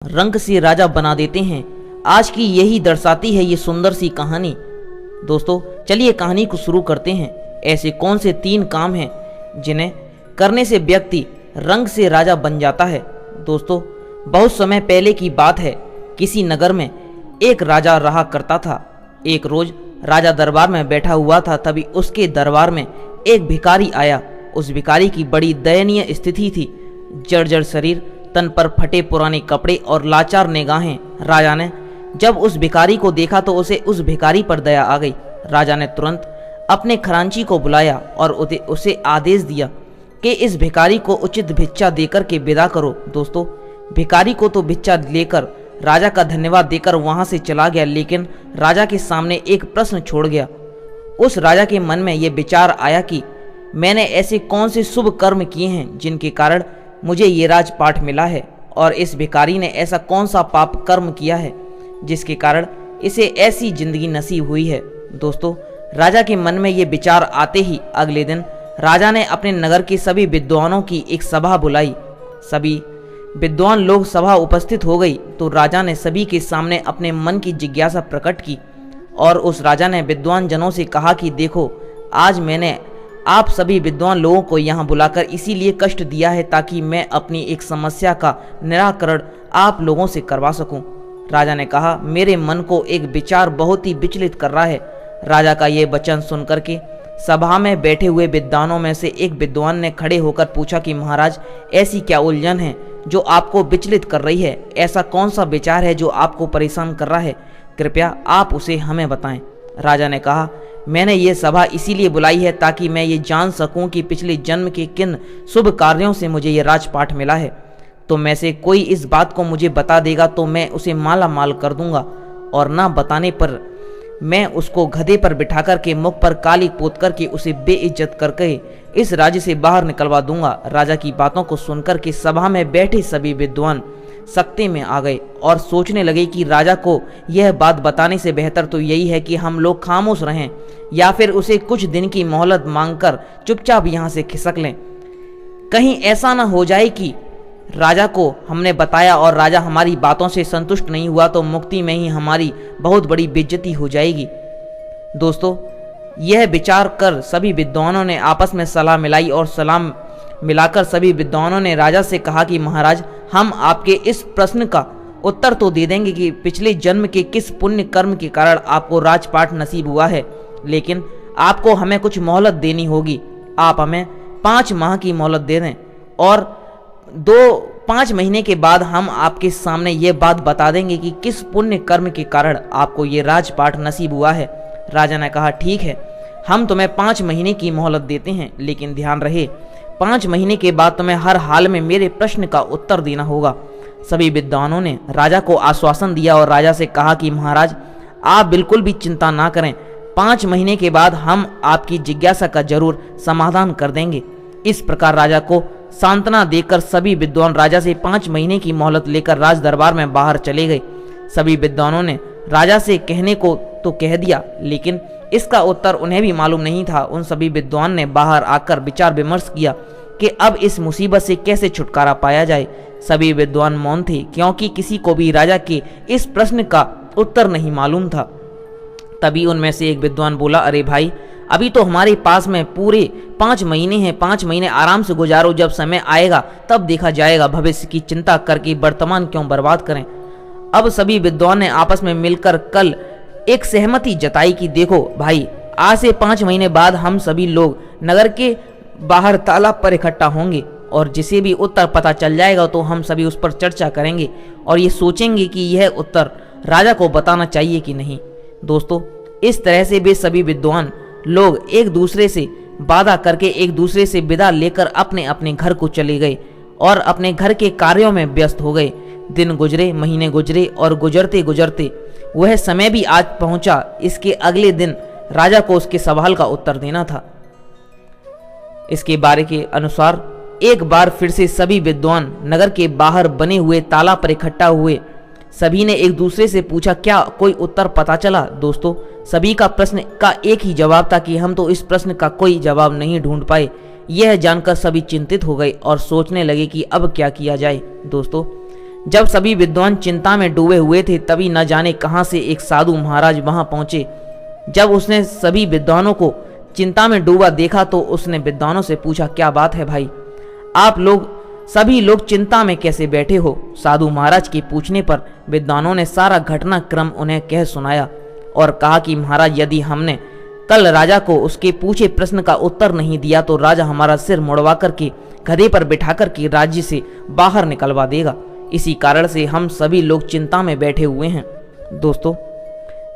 रंक से राजा बना देते हैं। आज की यही दर्शाती है ये सुंदर सी कहानी। दोस्तों चलिए कहानी को शुरू करते हैं। ऐसे कौन से 3 काम हैं जिन्हें करने से व्यक्ति रंक से राजा बन जाता है। दोस्तों बहुत समय पहले की बात है। किसी नगर में एक राजा रहा करता था। एक रोज राजा दरबार में बैठा हुआ था, तभी उसके दरबार में एक भिखारी आया। उस भिखारी की बड़ी दयनीय स्थिति थी। जर्जर शरीर, तन पर फटे पुराने कपड़े और लाचार निगाहें। राजा ने जब उस भिखारी को देखा तो उसे उस भिखारी पर दया आ गई। राजा ने तुरंत अपने खजांची को बुलाया और उसे आदेश दिया कि इस भिखारी को उचित भिक्षा देकर के विदा करो। दोस्तों भिखारी को तो भिक्षा लेकर राजा का धन्यवाद देकर वहां से चला गया, लेकिन राजा के सामने एक प्रश्न छोड़ गया। उस राजा के मन में यह विचार आया कि मैंने ऐसे कौन से शुभ कर्म किए हैं जिनके कारण मुझे ये राजपाट मिला है, और इस भिखारी ने ऐसा कौन सा पाप कर्म किया है जिसके कारण इसे ऐसी जिंदगी नसीब हुई है। दोस्तों राजा के मन में ये विचार आते ही अगले दिन राजा ने अपने नगर के सभी विद्वानों की एक सभा बुलाई। सभी विद्वान लोग सभा उपस्थित हो गई तो राजा ने सभी के सामने अपने मन की जिज्ञासा प्रकट की, और उस राजा ने विद्वान जनों से कहा कि देखो, आज मैंने आप सभी विद्वान लोगों को यहाँ बुलाकर इसीलिए कष्ट दिया है ताकि मैं अपनी एक समस्या का निराकरण आप लोगों से करवा सकूं। राजा ने कहा, मेरे मन को एक विचार बहुत ही विचलित कर रहा है। राजा का ये वचन सुनकर के सभा में बैठे हुए विद्वानों में से एक विद्वान ने खड़े होकर पूछा कि महाराज, ऐसी क्या उलझन है जो आपको विचलित कर रही है? ऐसा कौन सा विचार है जो आपको परेशान कर रहा है? कृपया आप उसे हमें बताएं। राजा ने कहा, मैंने ये सभा इसीलिए बुलाई है ताकि मैं ये जान सकूं कि पिछले जन्म के किन शुभ कार्यों से मुझे ये राजपाट मिला है। तो में से कोई इस बात को मुझे बता देगा तो मैं उसे माला माल कर दूंगा, और ना बताने पर मैं उसको गधे पर बिठाकर के मुख पर काली पोत करके उसे बेइज्जत करके इस राज्य से बाहर निकलवा दूंगा। राजा की बातों को सुनकर के सभा में बैठे सभी विद्वान सकते में आ गए और सोचने लगे कि राजा को यह बात बताने से बेहतर तो यही है कि हम लोग खामोश रहें या फिर उसे कुछ दिन की मोहलत मांगकर चुपचाप यहाँ से खिसक लें। कहीं ऐसा ना हो जाए कि राजा को हमने बताया और राजा हमारी बातों से संतुष्ट नहीं हुआ तो मुक्ति में ही हमारी बहुत बड़ी बेइज्जती हो जाएगी। दोस्तों यह विचार कर सभी विद्वानों ने आपस में सलाह मिलाई, और सलाह मिलाकर सभी विद्वानों ने राजा से कहा कि महाराज, हम आपके इस प्रश्न का उत्तर तो दे देंगे कि पिछले जन्म के किस पुण्य कर्म के कारण आपको राजपाट नसीब हुआ है, लेकिन आपको हमें कुछ मोहलत देनी होगी। आप हमें 5 माह की मोहलत दे दें, और 5 महीने के बाद हम आपके सामने ये बात बता देंगे कि किस पुण्य कर्म के कारण आपको ये राजपाट नसीब हुआ है। राजा ने कहा, ठीक है, हम तुम्हें 5 महीने की मोहलत देते हैं, लेकिन ध्यान रहे 5 महीने के बाद तुम्हें हर हाल में मेरे प्रश्न का उत्तर देना होगा। सभी विद्वानों ने राजा को आश्वासन दिया और राजा से कहा कि महाराज, आप बिल्कुल भी चिंता ना करें, 5 महीने के बाद हम आपकी जिज्ञासा का जरूर समाधान कर देंगे। इस प्रकार राजा को सांत्वना देकर सभी विद्वान राजा से 5 महीने की मोहलत लेकर राज दरबार में बाहर चले गए। सभी विद्वानों ने राजा से कहने को तो कह दिया, लेकिन इसका उत्तर उन्हें भी मालूम नहीं था। उन सभी विद्वान ने बाहर आकर विचार विमर्श किया कि अब इस मुसीबत से कैसे छुटकारा पाया जाए। सभी विद्वान मौन थे, क्योंकि किसी को भी राजा के इस प्रश्न का उत्तर नहीं मालूम था। तभी उनमें से एक विद्वान बोला, अरे भाई, अभी तो हमारे पास में पूरे 5 महीने हैं, 5 महीने आराम से गुजारो, जब समय आएगा तब देखा जाएगा, भविष्य की चिंता करके वर्तमान क्यों बर्बाद करें। अब सभी विद्वान ने आपस में मिलकर कल एक सहमति जताई कि देखो भाई, आज से 5 महीने बाद हम सभी लोग नगर के बाहर तालाब पर इकट्ठा होंगे, और जिसे भी उत्तर पता चल जाएगा तो हम सभी उस पर चर्चा करेंगे और ये सोचेंगे कि यह उत्तर राजा को बताना चाहिए कि नहीं। दोस्तों इस तरह से वे सभी विद्वान लोग एक दूसरे से वादा करके एक दूसरे से विदा लेकर अपने अपने घर को चले गए और अपने घर के कार्यों में व्यस्त हो गए। दिन गुजरे, महीने गुजरे, और गुजरते गुजरते वह समय भी आज पहुंचा। इसके अगले दिन राजा को उसके सवाल का उत्तर देना था। इसके बारे के अनुसार एक बार फिर से सभी विद्वान नगर के बाहर बने हुए तालाब पर इकट्ठा हुए। सभी ने एक दूसरे से पूछा, क्या कोई उत्तर पता चला? दोस्तों सभी का प्रश्न का एक ही जवाब था कि हम तो इस प्रश्न का कोई जवाब नहीं ढूंढ पाए। यह जानकर सभी चिंतित हो गए और सोचने लगे कि अब क्या किया जाए। दोस्तों जब सभी विद्वान चिंता में डूबे हुए थे तभी न जाने कहां से एक साधु महाराज वहां पहुंचे। जब उसने सभी विद्वानों को चिंता में डूबा देखा तो उसने विद्वानों से पूछा, क्या बात है भाई, आप लोग सभी लोग चिंता में कैसे बैठे हो? साधु महाराज के पूछने पर विद्वानों ने सारा घटनाक्रम उन्हें कह सुनाया और कहा कि महाराज, यदि हमने कल राजा को उसके पूछे प्रश्न का उत्तर नहीं दिया तो राजा हमारा सिर मुड़वा करके गधे पर बिठा करके राज्य से बाहर निकलवा देगा। इसी कारण से हम सभी लोग चिंता में बैठे हुए हैं। दोस्तों,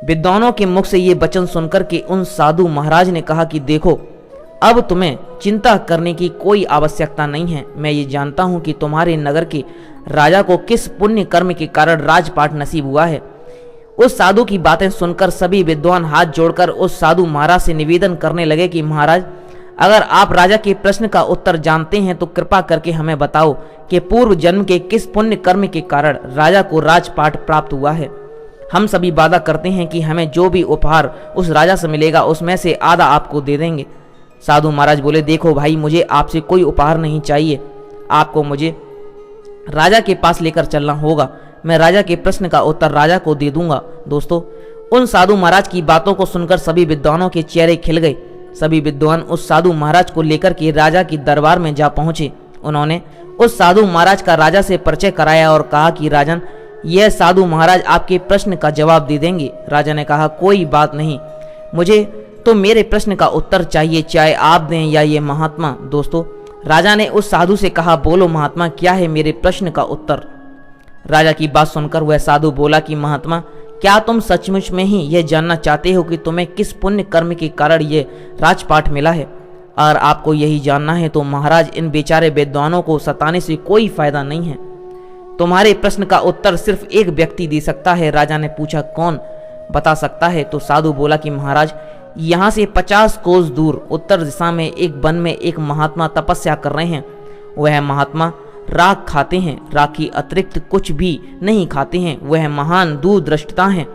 विद्वानों के मुख से ये वचन सुनकर के उन साधु महाराज ने कहा कि देखो, अब तुम्हें चिंता करने की कोई आवश्यकता नहीं है। मैं ये जानता हूं कि तुम्हारे नगर के राजा को किस पुण्य कर्म के कारण राजपाट नसीब हुआ है। उस साधु की बातें सुनकर सभी विद्वान हाथ जोड़कर उस साधु महाराज से निवेदन करने लगे कि महाराज, अगर आप राजा के प्रश्न का उत्तर जानते हैं तो कृपा करके हमें बताओ कि पूर्व जन्म के किस पुण्य कर्म के कारण राजा को राजपाट प्राप्त हुआ है। हम सभी वादा करते हैं कि हमें जो भी उपहार उस राजा से मिलेगा उसमें से आधा आपको दे देंगे। साधु महाराज बोले, देखो भाई, मुझे आपसे कोई उपहार नहीं चाहिए, आपको मुझे राजा के पास लेकर चलना होगा। मैं राजा के प्रश्न का उत्तर राजा को दे दूंगा। दोस्तों, उन साधु महाराज की बातों को सुनकर सभी विद्वानों के चेहरे खिल गए। सभी विद्वान उस साधु महाराज को लेकर के राजा की दरबार में जा पहुंचे। उन्होंने उस साधु महाराज का राजा से परिचय कराया और कहा कि राजन, यह साधु महाराज आपके प्रश्न का जवाब दे देंगे। राजा ने कहा, कोई बात नहीं, मुझे तो मेरे प्रश्न का उत्तर चाहिए, चाहे आप दें या ये महात्मा। दोस्तों, राजा ने उस साधु से कहा, बोलो महात्मा, क्या है मेरे प्रश्न का उत्तर? राजा की बात सुनकर वह साधु बोला कि महात्मा, क्या तुम सचमुच में ही यह जानना चाहते हो कि तुम्हें किस पुण्य कर्म के कारण ये राजपाट मिला है? अगर आपको यही जानना है तो महाराज, इन बेचारे विद्वानों को सताने से कोई फायदा नहीं है। तुम्हारे प्रश्न का उत्तर सिर्फ एक व्यक्ति दे सकता है। राजा ने पूछा, कौन बता सकता है? तो साधु बोला कि महाराज, यहाँ से 50 कोस दूर उत्तर दिशा में एक वन में एक महात्मा तपस्या कर रहे हैं। वह महात्मा राख खाते हैं, राख की अतिरिक्त कुछ भी नहीं खाते हैं। वह महान दूरदृष्टा हैं,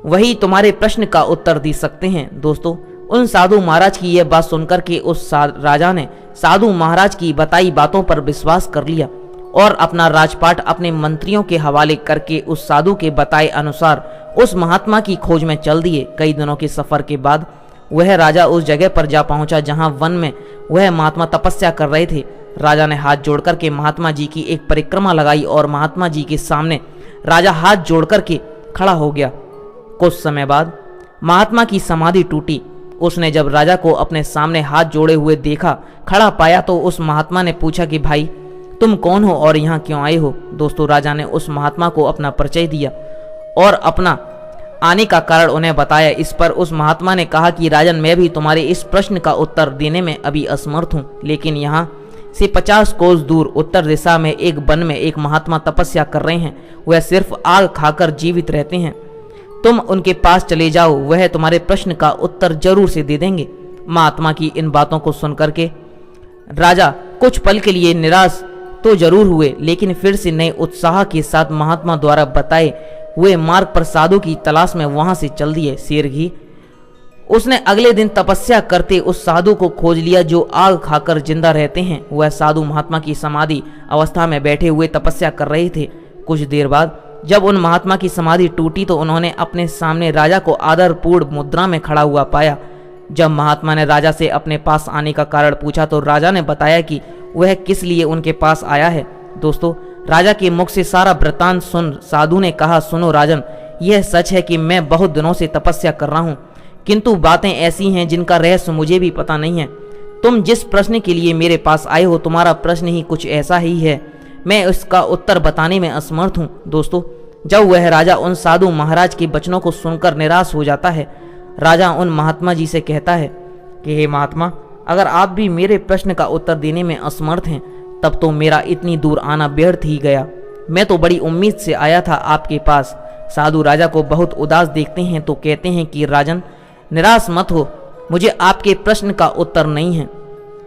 वही तुम्हारे प्रश्न का उत्तर दे सकते हैं। दोस्तों, उन साधु महाराज की यह बात सुनकर के उस राजा ने साधु महाराज की बताई बातों पर विश्वास कर लिया और अपना राजपाट अपने मंत्रियों के हवाले करके उस साधु के बताए अनुसार उस महात्मा की खोज में चल दिए। कई दिनों के सफर के बाद वह राजा उस जगह पर जा पहुंचा जहां वन में वह महात्मा तपस्या कर रहे थे। राजा ने हाथ जोड़कर के महात्मा जी की एक परिक्रमा लगाई और महात्मा जी के सामने राजा हाथ जोड़कर के खड़ा हो गया। कुछ समय बाद महात्मा की समाधि टूटी। उसने जब राजा को अपने सामने हाथ जोड़े हुए देखा, खड़ा पाया, तो उस महात्मा ने पूछा कि भाई, तुम कौन हो और यहाँ क्यों आए हो? दोस्तों, राजा ने उस महात्मा को अपना परिचय दिया और अपना आने का कारण उन्हें बताया। इस पर उस महात्मा ने कहा कि राजन, मैं भी तुम्हारे इस प्रश्न का उत्तर देने में अभी असमर्थ हूँ, लेकिन यहाँ से 50 कोस दूर उत्तर दिशा में एक वन में एक महात्मा तपस्या कर रहे हैं। वह सिर्फ आग खाकर जीवित रहते हैं। तुम उनके पास चले जाओ, वह तुम्हारे प्रश्न का उत्तर जरूर से दे देंगे। महात्मा की इन बातों को सुनकर के राजा कुछ पल के लिए निराश तो जरूर हुए, लेकिन फिर से नए उत्साह के साथ महात्मा द्वारा बताए हुए मार्ग पर साधु की तलाश में वहां से चल दिए। शेरघी उसने अगले दिन तपस्या करते उस साधु को खोज लिया जो आग खाकर जिंदा रहते हैं। वह साधु महात्मा की समाधि अवस्था में बैठे हुए तपस्या कर रहे थे। कुछ देर बाद जब उन महात्मा की समाधि टूटी तो उन्होंने अपने सामने राजा को आदरपूर्ण मुद्रा में खड़ा हुआ पाया। जब महात्मा ने राजा से अपने पास आने का कारण पूछा तो राजा ने बताया कि वह किस लिए उनके पास आया है। दोस्तों, राजा के मुख से सारा वृत्तांत सुन साधु ने कहा, सुनो राजन, यह सच है कि मैं बहुत दिनों से तपस्या कर रहा हूँ, किंतु बातें ऐसी हैं जिनका रहस्य मुझे भी पता नहीं है। तुम जिस प्रश्न के लिए मेरे पास आए हो, तुम्हारा प्रश्न ही कुछ ऐसा ही है, मैं उसका उत्तर बताने में असमर्थ हूँ। दोस्तों, जब वह राजा उन साधु महाराज के वचनों को सुनकर निराश हो जाता है, राजा उन महात्मा जी से कहता है कि हे महात्मा, अगर आप भी मेरे प्रश्न का उत्तर देने में असमर्थ हैं, तब तो मेरा इतनी दूर आना व्यर्थ ही गया। मैं तो बड़ी उम्मीद से आया था आपके पास। साधु राजा को बहुत उदास देखते हैं तो कहते हैं कि राजन, निराश मत हो, मुझे आपके प्रश्न का उत्तर नहीं है,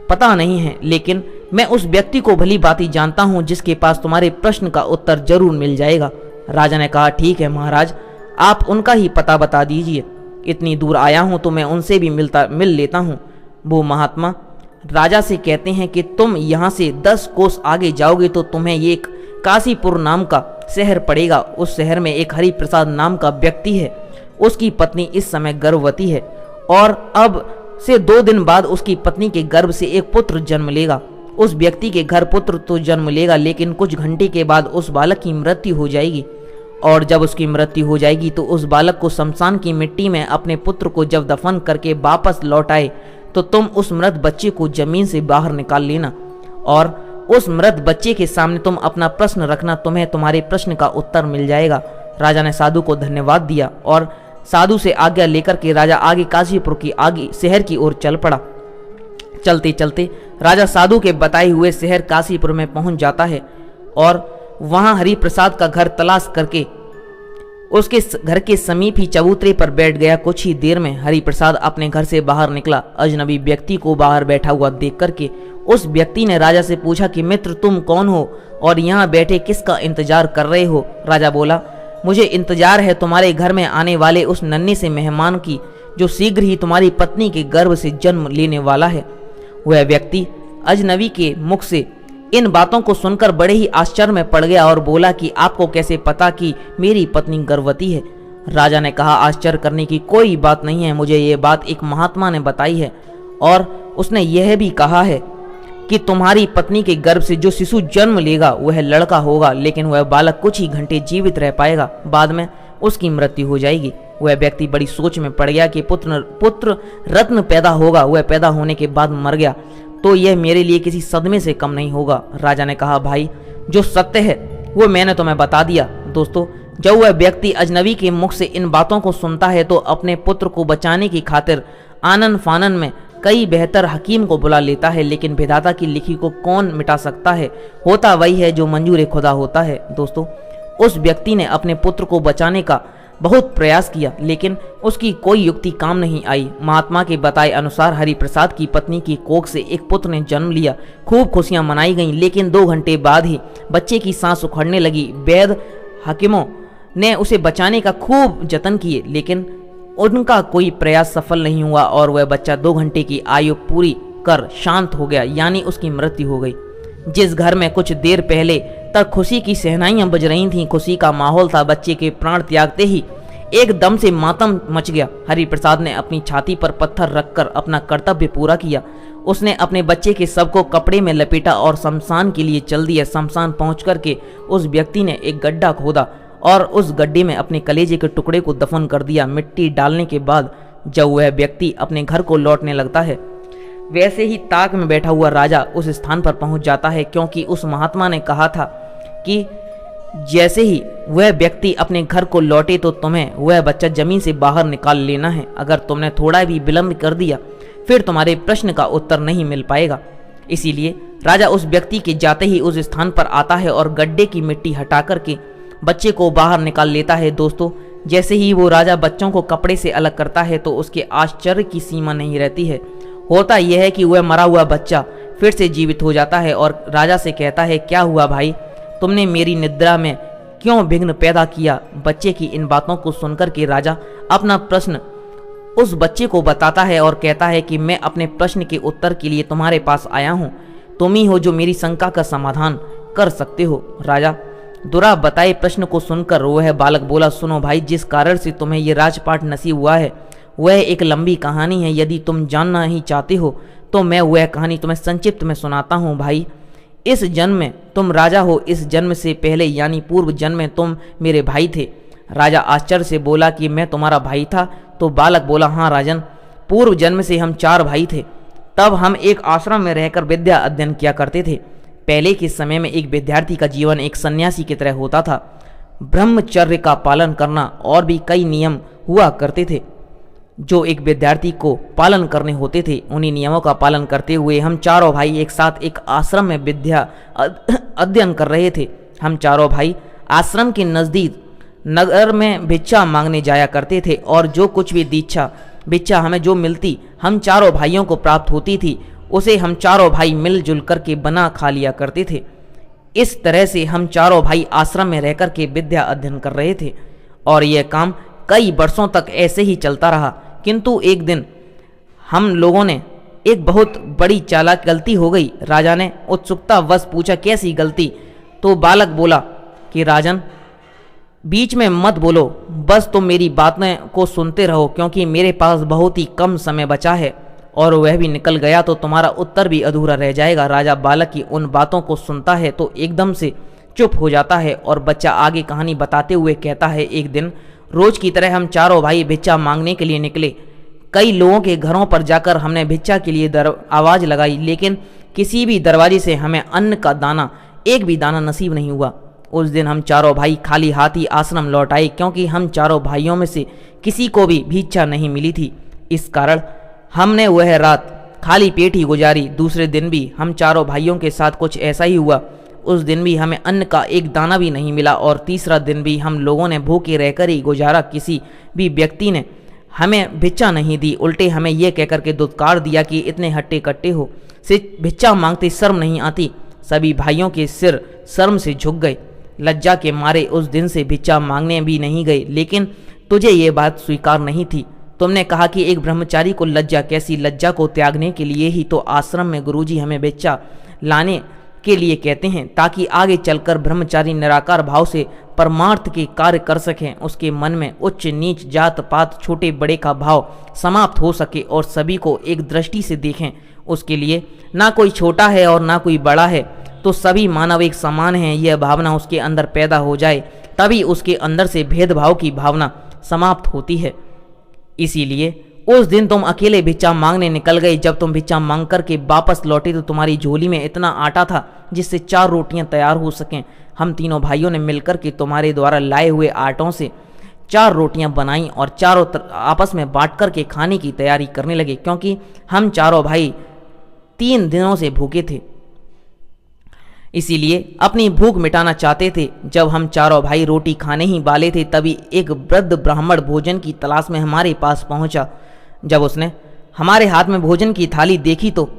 पता नहीं है, लेकिन मैं उस व्यक्ति को भली भांति जानता हूँ जिसके पास तुम्हारे प्रश्न का उत्तर जरूर मिल जाएगा। राजा ने कहा, ठीक है महाराज, आप उनका ही पता बता दीजिए। इतनी दूर आया हूँ तो मैं उनसे भी मिल लेता हूँ। वो महात्मा राजा से कहते हैं कि तुम यहाँ से 10 कोस आगे जाओगे तो तुम्हें एक काशीपुर नाम का शहर पड़ेगा। उस शहर में एक हरि प्रसाद नाम का व्यक्ति है। उसकी पत्नी इस समय गर्भवती है और अब से 2 दिन बाद उसकी पत्नी के गर्भ से एक पुत्र जन्म लेगा। उस व्यक्ति के घर पुत्र तो जन्म लेगा, लेकिन कुछ घंटे के बाद उस बालक की मृत्यु हो जाएगी। और जब उसकी मृत्यु हो जाएगी तो उस बालक को शमशान की मिट्टी में अपने पुत्र को जब दफन करके वापस लौट आए तो तुम उस मृत बच्चे को जमीन से बाहर निकाल लेना और उस मृत बच्चे के सामने तुम अपना प्रश्न रखना, तुम्हें तुम्हारे प्रश्न का उत्तर मिल जाएगा। राजा ने साधु को धन्यवाद दिया और साधु से आज्ञा लेकर के राजा आगे काशीपुर की आगे शहर की ओर चल पड़ा। चलते चलते राजा साधु के बताए हुए शहर काशीपुर में पहुंच जाता है और वहां हरि प्रसाद का घर तलाश करके उसके घर के समीप ही चबूतरे पर बैठ गया। कुछ ही देर में हरि प्रसाद अपने घर से बाहर निकला। अजनबी व्यक्ति को बाहर बैठा हुआ देख करके उस व्यक्ति ने राजा से पूछा कि मित्र तुम कौन हो और यहाँ बैठे किसका इंतजार कर रहे हो? राजा बोला, मुझे इंतजार है तुम्हारे घर में आने वाले उस नन्हे से मेहमान की जो शीघ्र ही तुम्हारी पत्नी के गर्भ से जन्म लेने वाला है। वह व्यक्ति अजनबी के मुख से इन बातों को सुनकर बड़े ही आश्चर्य में पड़ गया और बोला कि आपको कैसे पता कि मेरी पत्नी गर्भवती है? राजा ने कहा, आश्चर्य करने की कोई बात नहीं है, मुझे ये बात एक महात्मा ने बताई है और उसने यह भी कहा है कि तुम्हारी पत्नी के गर्भ से जो शिशु जन्म लेगा वह लड़का होगा, लेकिन वह बालक कुछ ही घंटे जीवित रह पाएगा, बाद में उसकी मृत्यु हो जाएगी। वह व्यक्ति बड़ी सोच में पड़ गया कि पुत्र रत्न पैदा होगा, वह पैदा होने के बाद मर गया तो यह मेरे लिए किसी सदमे से कम नहीं होगा। राजा ने कहा, भाई जो सत्य है वो मैंने तुम्हें बता दिया। दोस्तों, जब वह व्यक्ति अजनबी के मुख से इन बातों को सुनता है तो अपने पुत्र को बचाने की खातिर आनन फानन में कई बेहतर हकीम को बुला लेता है, लेकिन विधाता की लिखी को कौन मिटा सकता है? होता वही है जो मंजूर खुदा होता है। दोस्तों, उस व्यक्ति ने अपने पुत्र को बचाने का बहुत प्रयास किया, लेकिन उसकी कोई युक्ति काम नहीं आई। महात्मा के बताए अनुसार हरि प्रसाद की पत्नी की कोख से एक पुत्र ने जन्म लिया। खूब खुशियां मनाई गईं, लेकिन 2 घंटे बाद ही बच्चे की सांस उखड़ने लगी। वैद्य हकीमों ने उसे बचाने का खूब जतन किए, लेकिन उनका कोई प्रयास सफल नहीं हुआ और वह बच्चा 2 घंटे की आयु पूरी कर शांत हो गया, यानी उसकी मृत्यु हो गई। जिस घर में कुछ देर पहले तक खुशी की शहनाइयां बज रही थीं, खुशी का माहौल था, बच्चे के प्राण त्यागते ही एकदम से मातम मच गया। हरि प्रसाद ने अपनी छाती पर पत्थर रखकर अपना कर्तव्य पूरा किया। उसने अपने बच्चे के शव को कपड़े में लपेटा और शमशान के लिए चल दिया। शमशान पहुंच करके उस व्यक्ति ने एक गड्ढा खोदा और उस गड्ढे में अपने कलेजे के टुकड़े को दफन कर दिया। मिट्टी डालने के बाद जब वह व्यक्ति अपने घर को लौटने लगता है, वैसे ही ताक में बैठा हुआ राजा उस स्थान पर पहुंच जाता है, क्योंकि उस महात्मा ने कहा था कि जैसे ही वह व्यक्ति अपने घर को लौटे तो तुम्हें वह बच्चा जमीन से बाहर निकाल लेना है। अगर तुमने थोड़ा भी विलंब कर दिया फिर तुम्हारे प्रश्न का उत्तर नहीं मिल पाएगा। इसीलिए राजा उस व्यक्ति के जाते ही उस स्थान पर आता है और गड्ढे की मिट्टी हटा करके बच्चे को बाहर निकाल लेता है। दोस्तों, जैसे ही वो राजा बच्चों को कपड़े से अलग करता है तो उसके आश्चर्य की सीमा नहीं रहती है। होता यह है कि वह मरा हुआ बच्चा फिर से जीवित हो जाता है और राजा से कहता है, क्या हुआ भाई, तुमने मेरी निद्रा में क्यों विघ्न पैदा किया? बच्चे की इन बातों को सुनकर के राजा अपना प्रश्न उस बच्चे को बताता है और कहता है कि मैं अपने प्रश्न के उत्तर के लिए तुम्हारे पास आया हूँ, तुम ही हो जो मेरी शंका का समाधान कर सकते हो। राजा दुरा बताए प्रश्न को सुनकर वह बालक बोला, सुनो भाई, जिस कारण से तुम्हें ये राजपाट नसीब हुआ है वह एक लंबी कहानी है। यदि तुम जानना ही चाहते हो तो मैं वह कहानी तुम्हें संक्षिप्त में सुनाता हूँ। भाई, इस जन्म में तुम राजा हो, इस जन्म से पहले यानी पूर्व जन्म में तुम मेरे भाई थे। राजा आश्चर्य से बोला कि मैं तुम्हारा भाई था? तो बालक बोला, हाँ राजन, पूर्व जन्म से हम 4 भाई थे। तब हम एक आश्रम में रहकर विद्या अध्ययन किया करते थे। पहले के समय में एक विद्यार्थी का जीवन एक सन्यासी की तरह होता था। ब्रह्मचर्य का पालन करना और भी कई नियम हुआ करते थे जो एक विद्यार्थी को पालन करने होते थे। उन्हीं नियमों का पालन करते हुए हम 4 भाई एक साथ एक आश्रम में विद्या अध्ययन कर रहे थे। हम 4 भाई आश्रम के नज़दीक नगर में भिक्षा मांगने जाया करते थे और जो कुछ भी भिक्षा हमें जो मिलती हम 4 भाइयों को प्राप्त होती थी उसे हम 4 भाई मिलजुल करके बना खा लिया करते थे। इस तरह से हम 4 भाई आश्रम में रहकर के विद्या अध्ययन कर रहे थे और यह काम कई वर्षों तक ऐसे ही चलता रहा। किंतु एक दिन हम लोगों ने एक बहुत बड़ी चालाक गलती हो गई। राजा ने उत्सुकता वश पूछा, कैसी गलती? तो बालक बोला कि राजन, बीच में मत बोलो, बस तुम मेरी बातें को सुनते रहो, क्योंकि मेरे पास बहुत ही कम समय बचा है और वह भी निकल गया तो तुम्हारा उत्तर भी अधूरा रह जाएगा। राजा बालक की उन बातों को सुनता है तो एकदम से चुप हो जाता है और बच्चा आगे कहानी बताते हुए कहता है, एक दिन रोज की तरह हम चारों भाई भिक्षा मांगने के लिए निकले। कई लोगों के घरों पर जाकर हमने भिक्षा के लिए आवाज़ लगाई, लेकिन किसी भी दरवाजे से हमें अन्न का दाना, एक भी दाना नसीब नहीं हुआ। उस दिन हम चारों भाई खाली हाथ ही आश्रम लौट आए, क्योंकि हम चारों भाइयों में से किसी को भी भिक्षा नहीं मिली थी। इस कारण हमने वह रात खाली पेट ही गुजारी। दूसरे दिन भी हम चारों भाइयों के साथ कुछ ऐसा ही हुआ। उस दिन भी हमें अन्न का एक दाना भी नहीं मिला और तीसरा दिन भी हम लोगों ने भूखे रहकर ही गुजारा। किसी भी व्यक्ति ने हमें भिक्षा नहीं दी, उल्टे हमें यह कहकर के दुत्कार दिया कि इतने हट्टे कट्टे हो, से भिक्षा मांगते शर्म नहीं आती। सभी भाइयों के सिर शर्म से झुक गए। लज्जा के मारे उस दिन से भिक्षा मांगने भी नहीं गए। लेकिन तुझे ये बात स्वीकार नहीं थी। तुमने कहा कि एक ब्रह्मचारी को लज्जा कैसी, लज्जा को त्यागने के लिए ही तो आश्रम में गुरुजी हमें भिक्षा लाने के लिए कहते हैं, ताकि आगे चलकर ब्रह्मचारी निराकार भाव से परमार्थ के कार्य कर सकें। उसके मन में उच्च नीच, जात पात, छोटे बड़े का भाव समाप्त हो सके और सभी को एक दृष्टि से देखें। उसके लिए ना कोई छोटा है और ना कोई बड़ा है, तो सभी मानव एक समान हैं, यह भावना उसके अंदर पैदा हो जाए, तभी उसके अंदर से भेदभाव की भावना समाप्त होती है। इसीलिए उस दिन तुम अकेले भिक्षा मांगने निकल गए। जब तुम भिक्षा मांग कर के वापस लौटे तो तुम्हारी झोली में इतना आटा था जिससे 4 रोटियां तैयार हो सकें। हम तीनों भाइयों ने मिलकर के तुम्हारे द्वारा लाए हुए आटों से 4 रोटियां बनाई और चारों आपस में बांट कर के खाने की तैयारी करने लगे, क्योंकि हम चारों भाई 3 दिनों से भूखे थे, इसीलिए अपनी भूख मिटाना चाहते थे। जब हम चारों भाई रोटी खाने ही वाले थे, तभी एक वृद्ध ब्राह्मण भोजन की तलाश में हमारे पास पहुंचा। जब उसने हमारे हाथ में भोजन की थाली देखी तो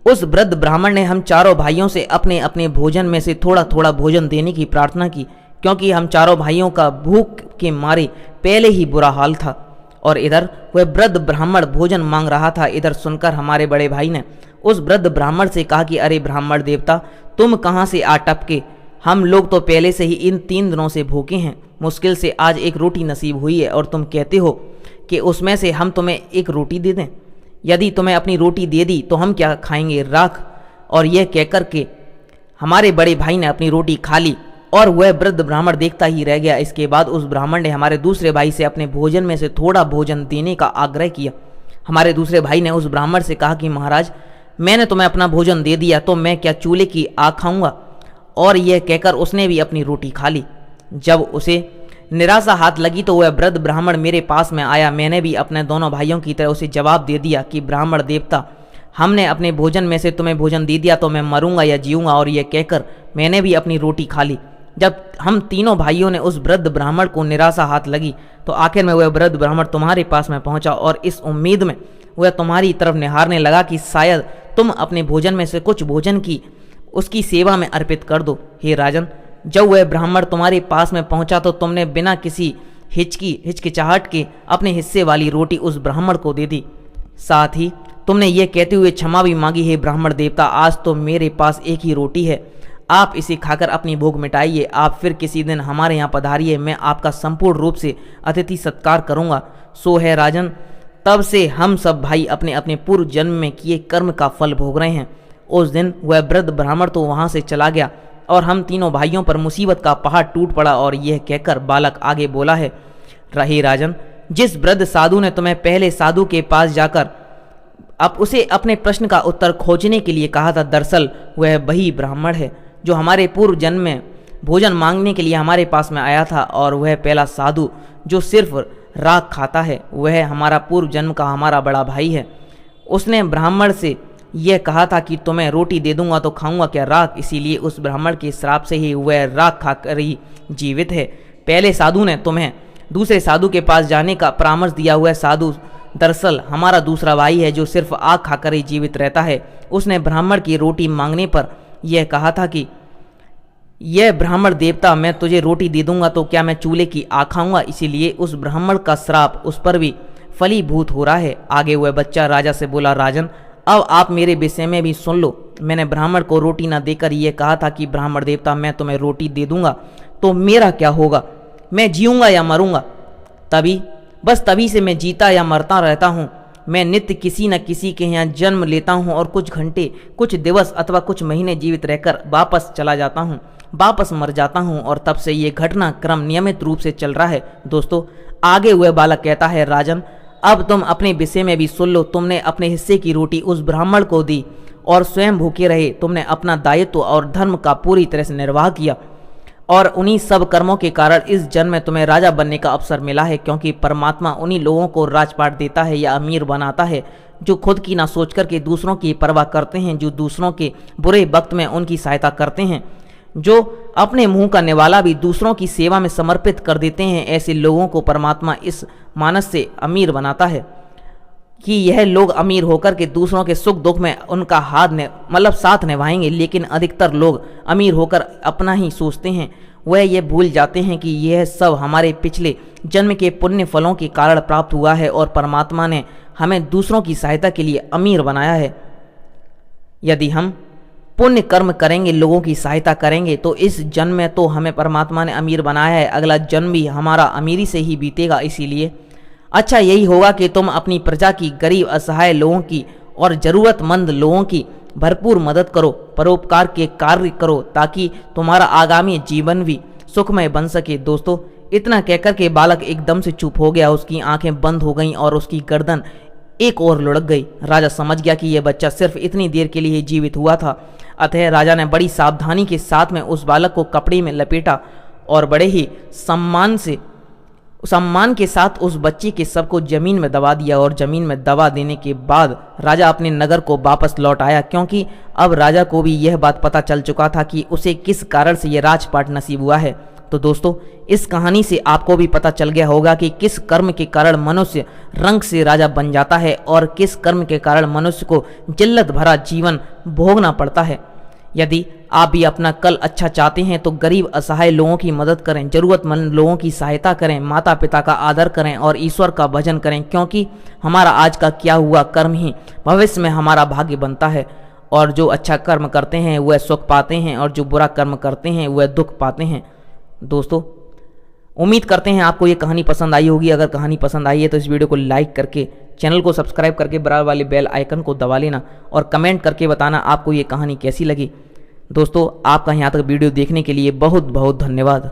उस वृद्ध ब्राह्मण ने हम चारों भाइयों से अपने अपने भोजन में से थोड़ा थोड़ा भोजन देने की प्रार्थना की, क्योंकि हम चारों भाइयों का भूख के मारे पहले ही बुरा हाल था। और इधर वह वृद्ध ब्राह्मण भोजन मांग रहा था। इधर सुनकर हमारे बड़े भाई ने उस वृद्ध ब्राह्मण से कहा कि अरे ब्राह्मण देवता, तुम कहाँ से आ टपके? हम लोग तो पहले से ही इन 3 दिनों से भूखे हैं। मुश्किल से आज एक रोटी नसीब हुई है और तुम कहते हो कि उसमें से हम तुम्हें एक रोटी दे दें। यदि तुम्हें अपनी रोटी दे दी तो हम क्या खाएंगे? राख। और यह कहकर के हमारे बड़े भाई ने अपनी रोटी खा ली और वह वृद्ध ब्राह्मण देखता ही रह गया। इसके बाद उस ब्राह्मण ने हमारे दूसरे भाई से अपने भोजन में से थोड़ा भोजन देने का आग्रह किया। हमारे दूसरे भाई ने उस ब्राह्मण से कहा कि महाराज, मैंने तुम्हें अपना भोजन दे दिया तो मैं क्या चूल्हे की आग खाऊंगा? और यह कहकर उसने भी अपनी रोटी खा ली। जब उसे निराशा हाथ लगी तो वह वृद्ध ब्राह्मण मेरे पास में आया। मैंने भी अपने दोनों भाइयों की तरह उसे जवाब दे दिया कि ब्राह्मण देवता, हमने अपने भोजन में से तुम्हें भोजन दे दिया तो मैं मरूंगा या जीऊंगा। और यह कहकर मैंने भी अपनी रोटी खा ली। जब हम तीनों भाइयों ने उस वृद्ध ब्राह्मण को निराशा हाथ लगी तो आखिर में वह वृद्ध ब्राह्मण तुम्हारे पास में पहुंचा और इस उम्मीद में वह तुम्हारी तरफ निहारने लगा कि शायद तुम अपने भोजन में से कुछ भोजन की उसकी सेवा में अर्पित कर दो। हे राजन, जब वह ब्राह्मण तुम्हारे पास में पहुंचा तो तुमने बिना किसी हिचकिचाहट के अपने हिस्से वाली रोटी उस ब्राह्मण को दे दी। साथ ही तुमने ये कहते हुए क्षमा भी मांगी, हे ब्राह्मण देवता, आज तो मेरे पास एक ही रोटी है, आप इसे खाकर अपनी भूख मिटाइए। आप फिर किसी दिन हमारे यहाँ पधारिए, मैं आपका संपूर्ण रूप से अतिथि सत्कार करूँगा। सो है राजन, तब से हम सब भाई अपने अपने पूर्व जन्म में किए कर्म का फल भोग रहे हैं। उस दिन वह वृद्ध ब्राह्मण तो वहाँ से चला गया और हम तीनों भाइयों पर मुसीबत का पहाड़ टूट पड़ा। और यह कहकर बालक आगे बोला है, रहे राजन, जिस वृद्ध साधु ने तुम्हें पहले साधु के पास जाकर अब उसे अपने प्रश्न का उत्तर खोजने के लिए कहा था, दरअसल वह वही ब्राह्मण है जो हमारे पूर्व जन्म में भोजन मांगने के लिए हमारे पास में आया था। और वह पहला साधु जो सिर्फ राख खाता है, वह हमारा पूर्व जन्म का हमारा बड़ा भाई है। उसने ब्राह्मण से यह कहा था कि तुम्हें रोटी दे दूंगा तो खाऊंगा क्या राख? इसीलिए उस ब्राह्मण के श्राप से ही वह राख खाकर ही जीवित है। पहले साधु ने तुम्हें दूसरे साधु के पास जाने का परामर्श दिया हुआ साधु दरअसल हमारा दूसरा भाई है जो सिर्फ आग खाकर ही जीवित रहता है। उसने ब्राह्मण की रोटी मांगने पर यह कहा था कि यह ब्राह्मण देवता, मैं तुझे रोटी दे दूंगा तो क्या मैं चूल्हे की आग खाऊंगा? इसीलिए उस ब्राह्मण का श्राप उस पर भी फलीभूत हो रहा है। आगे वह बच्चा राजा से बोला, राजन, अब आप मेरे विषय में भी सुन लो। मैंने ब्राह्मण को रोटी न देकर यह कहा था कि ब्राह्मण देवता मैं तुम्हें रोटी दे दूंगा तो मेरा क्या होगा, मैं जीऊँगा या मरूंगा। तभी से मैं जीता या मरता रहता हूँ। मैं नित्य किसी न किसी के यहाँ जन्म लेता हूँ और कुछ घंटे, कुछ दिवस अथवा कुछ महीने जीवित रहकर वापस चला जाता हूँ, वापस मर जाता हूँ और तब से ये घटनाक्रम नियमित रूप से चल रहा है। दोस्तों आगे हुए बालक कहता है, राजन अब तुम अपने विषय में भी सुन लो। तुमने अपने हिस्से की रोटी उस ब्राह्मण को दी और स्वयं भूखे रहे। तुमने अपना दायित्व और धर्म का पूरी तरह से निर्वाह किया और उन्हीं सब कर्मों के कारण इस जन्म में तुम्हें राजा बनने का अवसर मिला है, क्योंकि परमात्मा उन्हीं लोगों को राजपाट देता है या अमीर बनाता है जो खुद की ना सोच करके दूसरों की परवाह करते हैं, जो दूसरों के बुरे वक्त में उनकी सहायता करते हैं, जो अपने मुंह का निवाला भी दूसरों की सेवा में समर्पित कर देते हैं। ऐसे लोगों को परमात्मा इस मानस से अमीर बनाता है कि यह लोग अमीर होकर के दूसरों के सुख दुख में उनका साथ निभाएंगे। लेकिन अधिकतर लोग अमीर होकर अपना ही सोचते हैं। वह ये भूल जाते हैं कि यह सब हमारे पिछले जन्म के पुण्य फलों के कारण प्राप्त हुआ है और परमात्मा ने हमें दूसरों की सहायता के लिए अमीर बनाया है। यदि हम पुण्य कर्म करेंगे, लोगों की सहायता करेंगे, तो इस जन्म में तो हमें परमात्मा ने अमीर बनाया है, अगला जन्म भी हमारा अमीरी से ही बीतेगा। इसीलिए अच्छा यही होगा कि तुम अपनी प्रजा की, गरीब असहाय लोगों की और ज़रूरतमंद लोगों की भरपूर मदद करो, परोपकार के कार्य करो, ताकि तुम्हारा आगामी जीवन भी सुखमय बन सके। दोस्तों इतना कहकर के बालक एकदम से चुप हो गया। उसकी आंखें बंद हो गईं और उसकी गर्दन एक ओर लुढ़क गई। राजा समझ गया कि यह बच्चा सिर्फ इतनी देर के लिए जीवित हुआ था। अतः राजा ने बड़ी सावधानी के साथ में उस बालक को कपड़े में लपेटा और बड़े ही सम्मान के साथ उस बच्चे के शव को जमीन में दबा दिया। और जमीन में दबा देने के बाद राजा अपने नगर को वापस लौट आया, क्योंकि अब राजा को भी यह बात पता चल चुका था कि उसे किस कारण से यह राजपाट नसीब हुआ है। तो दोस्तों इस कहानी से आपको भी पता चल गया होगा कि किस कर्म के कारण मनुष्य रंक से राजा बन जाता है और किस कर्म के कारण मनुष्य को जिल्लत भरा जीवन भोगना पड़ता है। यदि आप भी अपना कल अच्छा चाहते हैं तो गरीब असहाय लोगों की मदद करें, जरूरतमंद लोगों की सहायता करें, माता पिता का आदर करें और ईश्वर का भजन करें, क्योंकि हमारा आज का किया हुआ कर्म ही भविष्य में हमारा भाग्य बनता है। और जो अच्छा कर्म करते हैं वह सुख पाते हैं और जो बुरा कर्म करते हैं वह दुख पाते हैं। दोस्तों उम्मीद करते हैं आपको ये कहानी पसंद आई होगी। अगर कहानी पसंद आई है तो इस वीडियो को लाइक करके, चैनल को सब्सक्राइब करके बराबर वाले बेल आइकन को दबा लेना और कमेंट करके बताना आपको ये कहानी कैसी लगी। दोस्तों आपका यहाँ तक वीडियो देखने के लिए बहुत बहुत धन्यवाद।